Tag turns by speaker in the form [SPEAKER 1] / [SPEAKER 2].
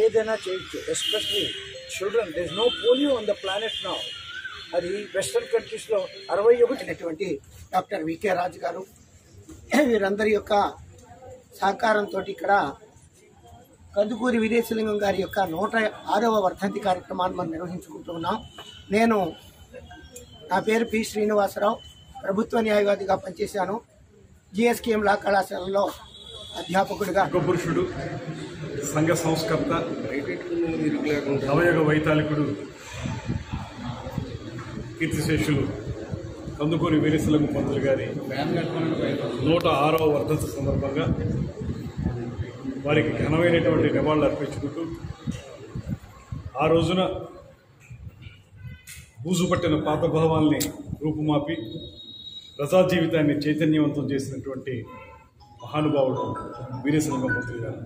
[SPEAKER 1] ఏదైనా చేయొచ్చు. Especially children. There is no polio on the planet now. అది western కంట్రీస్లో 61 డాక్టర్ వికే రాజు గారు వీరందరి యొక్క సహకారంతో ఇక్కడ కందుకూరి వీరేశలింగం గారి యొక్క 106వ వర్ధంతి కార్యక్రమాన్ని మనం నిర్వహించుకుంటున్నాం. నా పేరు పి శ్రీనివాసరావు. ప్రభుత్వ న్యాయవాదిగా పనిచేశాను. జిఎస్కేఎం లా కళాశాలలో అధ్యాపకుడిగా.
[SPEAKER 2] పురుషుడు, సంఘ సంస్కర్త, నవయుగ వైతాళికుడు, కీర్తిశేషులు కందుకూరి వీరేశలింగం పంతులు గారి 106వ వర్ధంతి సందర్భంగా వారికి ఘనమైనటువంటి నివాళులు అర్పించుకుంటూ ఆ రోజున బూజు పట్టిన పాత భావాల్ని రూపుమాపి ప్రజా జీవితాన్ని చైతన్యవంతం చేసినటువంటి మహానుభావుడు వీరేశలింగం పంతులు గారు.